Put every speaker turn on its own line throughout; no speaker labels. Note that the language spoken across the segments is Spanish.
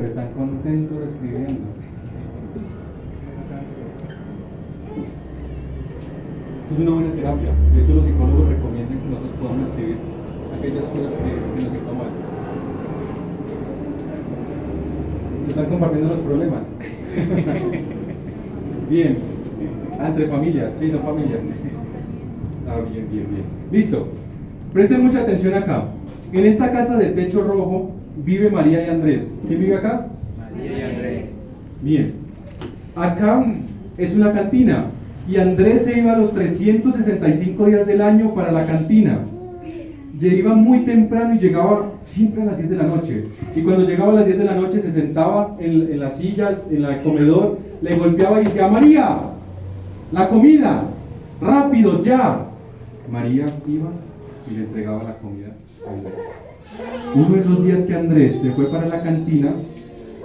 pero están contentos escribiendo. Esto es una buena terapia. De hecho, los psicólogos recomiendan que nosotros podamos escribir aquellas cosas que nos sientan mal. Se están compartiendo los problemas. Bien. Entre familias. Sí, son familias. Bien. Listo. Presten mucha atención acá. En esta casa de techo rojo vive María y Andrés. ¿Quién vive acá?
María y Andrés.
Bien. Acá es una cantina. Y Andrés se iba a los 365 días del año para la cantina. Iba muy temprano y llegaba siempre a las 10 de la noche. Y cuando llegaba a las 10 de la noche se sentaba en la silla, en el comedor, le golpeaba y decía: María, la comida, rápido, ya. María iba y le entregaba la comida a Andrés. Uno de esos días que Andrés se fue para la cantina,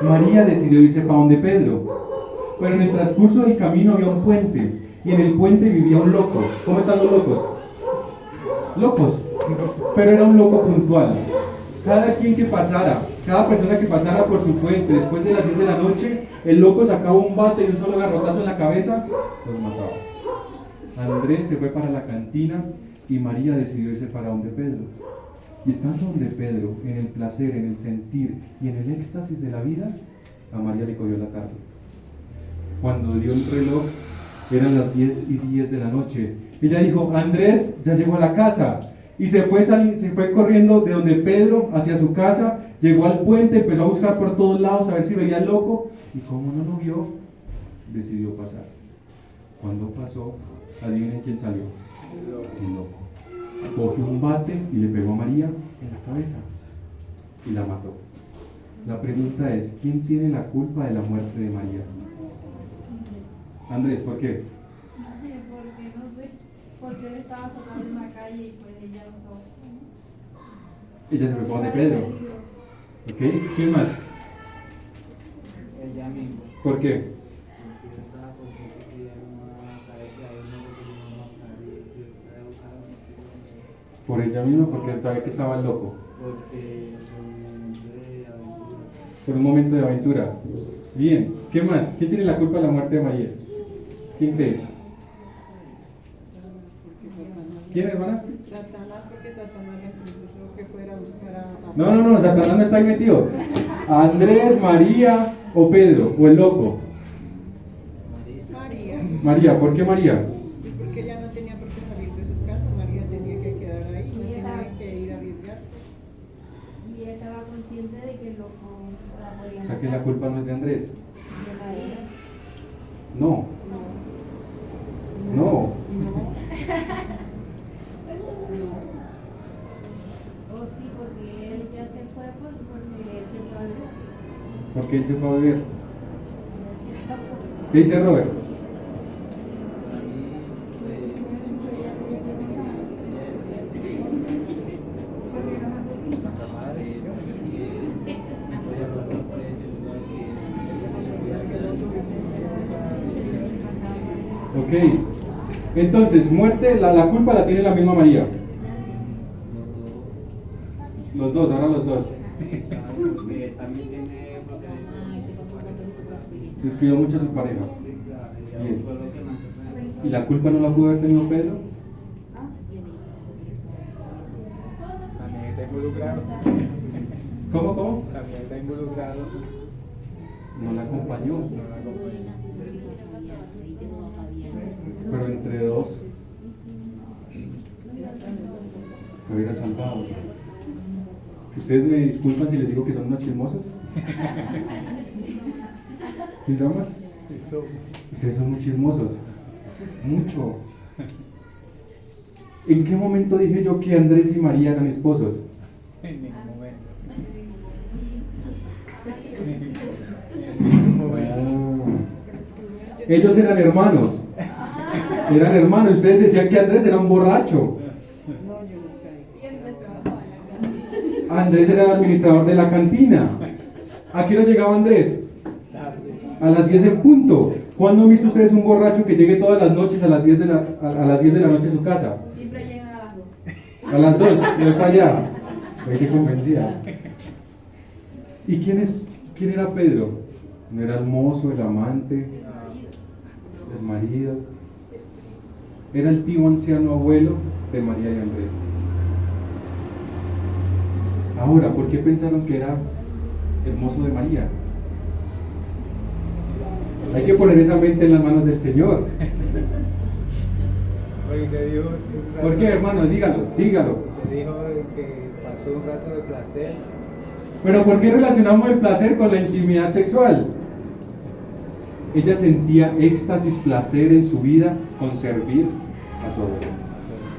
María decidió irse para donde Pedro. Pero en el transcurso del camino había un puente, y en el puente vivía un loco. ¿Cómo están los locos? Locos. Pero era un loco puntual. Cada persona que pasara por su puente después de las 10 de la noche, el loco sacaba un bate y un solo garrotazo en la cabeza, los mataba. Andrés se fue para la cantina y María decidió irse para donde Pedro. Y estando donde Pedro, en el placer, en el sentir y en el éxtasis de la vida, a María le cogió la tarde. Cuando dio el reloj, eran las 10:10 de la noche. Ella dijo: Andrés ya llegó a la casa. Y se fue corriendo de donde Pedro hacia su casa, llegó al puente, empezó a buscar por todos lados a ver si veía al loco, y como no lo vio, decidió pasar. Cuando pasó, adivinen quién salió. El loco. Cogió un bate y le pegó a María en la cabeza y la mató. La pregunta es: ¿quién tiene la culpa de la muerte de María? Andrés, ¿por qué?
Porque no sé, porque él estaba tocando en la calle y pues ella no.
Ella se fue para donde Pedro. ¿Ok? ¿Quién más?
Ella misma.
¿Por qué?
Porque yo estaba consciente que ella no va a saber que hay uno que no va a matar y se está buscando.
Por ella misma, porque él sabe que estaba loco.
Porque de aventura.
Por un momento de aventura. Bien, ¿qué más? ¿Quién tiene la culpa de la muerte de María? ¿Quién crees? ¿Quién, hermana?
Satanás, porque Satanás le impulsó que fuera a buscar a...
No, Satanás no está ahí metido. Andrés, María o Pedro, o el loco.
María.
María, ¿por qué María?
Porque ella no tenía por qué salir de su casa, María tenía que quedar ahí, no tenía que ir a arriesgarse.
Y ella estaba consciente de que el loco la podía
O sea que la culpa no es de Andrés.
matar. De ella.
No. No.
Oh, sí, porque él ya se fue porque él se fue a ver.
Porque él se fue a beber. ¿Qué dice Robert?
Para mí,
Ok. Entonces, muerte, la culpa la tiene la misma María. Los dos, ahora los dos.
porque también tiene
Descuidó mucho a su pareja.
Bien.
¿Y la culpa no la pudo haber tenido Pedro?
También está involucrado.
¿Cómo?
También está involucrado.
No la acompañó.
No la acompaña.
Pero entre dos me hubiera salvado. ¿Ustedes me disculpan si les digo que son unos chismosos? ¿Sí somos? Ustedes son muy chismosos. Mucho. ¿En qué momento dije yo que Andrés y María eran esposos?
En ningún momento. En ningún momento.
Ellos eran hermanos. Eran hermanos. Ustedes decían que Andrés era un borracho.
No, yo no caí.
Andrés era el administrador de la cantina. ¿A qué hora llegaba Andrés?
Tarde.
A las 10 en punto. ¿Cuándo han visto ustedes un borracho que llegue todas las noches a las 10 de la noche a su casa?
Siempre llegan a las 2.
A las 2, no para allá. Ahí se convencía. ¿Y ¿Quién era Pedro? No era el mozo, el amante, el marido. Era el tío anciano abuelo de María y Andrés. Ahora, ¿por qué pensaron que era el mozo de María? Hay que poner esa mente en las manos del Señor.
Oiga, Dios,
¿Por qué, hermano? Dígalo.
Te dijo que pasó un rato de placer.
Pero ¿por qué relacionamos el placer con la intimidad sexual? Ella sentía éxtasis, placer en su vida con servir a su abuelo.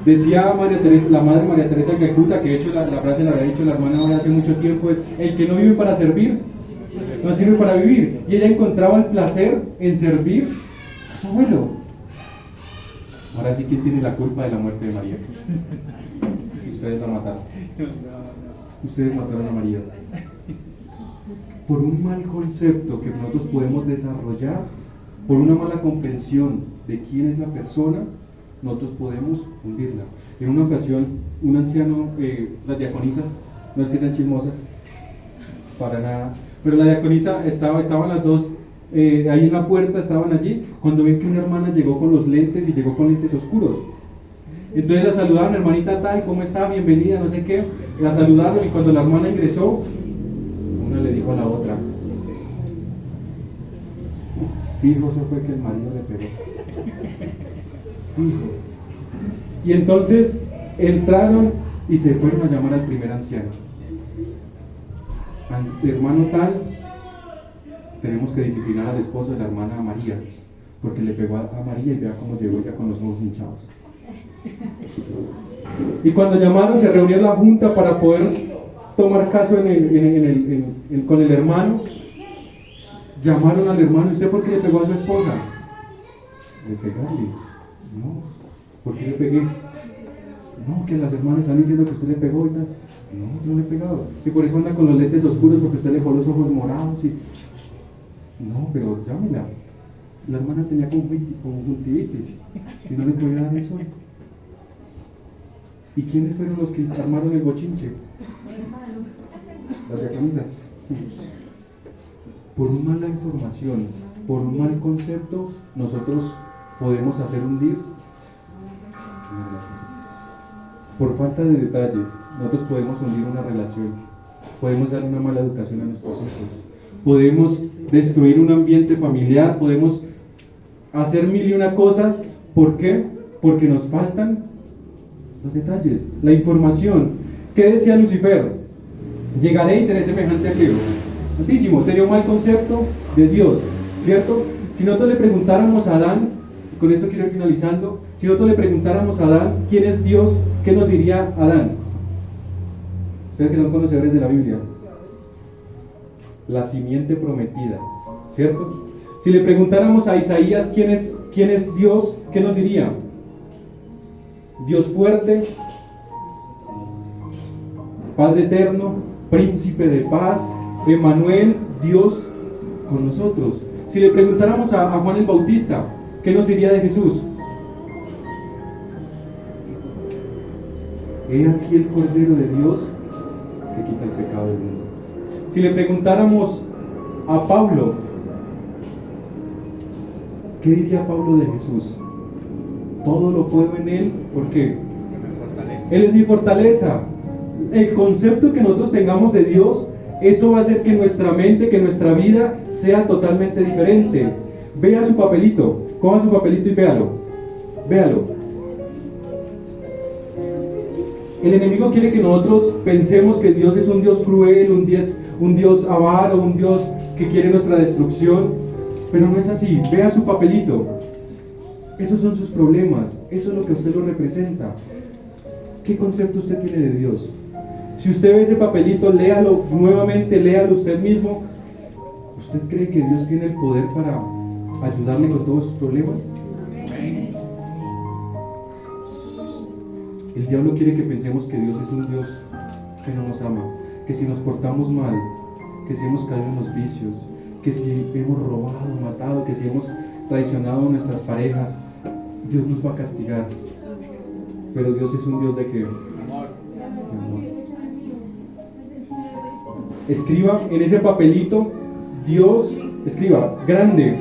Decía María Teresa, la madre María Teresa de Calcuta, que de hecho la frase la había dicho la hermana hoy hace mucho tiempo, es: el que no vive para servir, no sirve para vivir. Y ella encontraba el placer en servir a su abuelo. Ahora sí, ¿quién tiene la culpa de la muerte de María? Ustedes la mataron. Ustedes mataron a María. Por un mal concepto que nosotros podemos desarrollar, por una mala comprensión de quién es la persona, nosotros podemos hundirla. En una ocasión, un anciano, las diaconisas, no es que sean chismosas, para nada, pero la diaconisa estaban las dos ahí en la puerta, estaban allí, cuando ven que una hermana llegó con los lentes y llegó con lentes oscuros. Entonces la saludaron: hermanita tal, ¿cómo está? Bienvenida, no sé qué. La saludaron, y cuando la hermana ingresó, una le dijo a la otra: fijo, eso fue que el marido le pegó. Fijo. Y entonces entraron y se fueron a llamar al primer anciano. Hermano tal, tenemos que disciplinar al esposo de la hermana María, porque le pegó a María, y vea cómo llegó ya con los ojos hinchados. Y cuando llamaron, se reunió la junta para poder tomar caso con el hermano. Llamaron al hermano: ¿usted por qué le pegó a su esposa? ¿Le pegarle? No. ¿Por qué le pegué? No, que las hermanas están diciendo que usted le pegó y tal. No, yo no le he pegado. Y por eso anda con los lentes oscuros, porque usted le dejó los ojos morados y... No, pero llámela. La hermana tenía conjuntivitis y no le podía dar el sol. ¿Y quiénes fueron los que armaron el bochinche? Las diaconisas. Por una mala información, por un mal concepto, nosotros podemos hacer hundir una relación. Por falta de detalles, nosotros podemos hundir una relación. Podemos dar una mala educación a nuestros hijos. Podemos destruir un ambiente familiar. Podemos hacer mil y una cosas. ¿Por qué? Porque nos faltan los detalles, la información. ¿Qué decía Lucifer? Llegaré y seré semejante a Jehová. Altísimo, tenía un mal concepto de Dios, ¿cierto? Si nosotros le preguntáramos a Adán, con esto quiero ir finalizando, si nosotros le preguntáramos a Adán quién es Dios, ¿qué nos diría Adán? Ustedes que son conocedores de la Biblia: la simiente prometida, ¿cierto? Si le preguntáramos a Isaías quién es Dios, ¿qué nos diría? Dios fuerte, Padre eterno, príncipe de paz, Emmanuel, Dios con nosotros. Si le preguntáramos a Juan el Bautista, ¿qué nos diría de Jesús? He aquí el Cordero de Dios que quita el pecado del mundo. Si le preguntáramos a Pablo, ¿qué diría Pablo de Jesús? Todo lo puedo en Él, ¿por qué? Él es mi fortaleza. El concepto que nosotros tengamos de Dios, eso va a hacer que nuestra mente, que nuestra vida sea totalmente diferente. Vea su papelito, coja su papelito y véalo. Véalo. El enemigo quiere que nosotros pensemos que Dios es un Dios cruel, un Dios avaro, un Dios que quiere nuestra destrucción, pero no es así. Vea su papelito. Esos son sus problemas, eso es lo que a usted lo representa. ¿Qué concepto usted tiene de Dios? Si usted ve ese papelito, léalo nuevamente, léalo usted mismo. ¿Usted cree que Dios tiene el poder para ayudarle con todos sus problemas? El diablo quiere que pensemos que Dios es un Dios que no nos ama, que si nos portamos mal, que si hemos caído en los vicios, que si hemos robado, matado, que si hemos traicionado a nuestras parejas, Dios nos va a castigar. Pero Dios es un Dios de ¿qué? Amor. De amor. Escriba en ese papelito Dios, escriba, grande,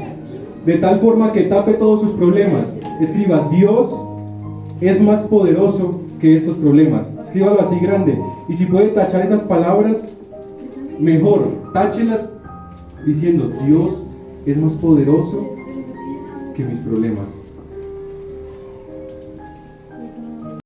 de tal forma que tape todos sus problemas. Escriba, Dios es más poderoso que estos problemas. Escríbalo así, grande. Y si puede tachar esas palabras, mejor, táchelas diciendo, Dios es más poderoso que mis problemas.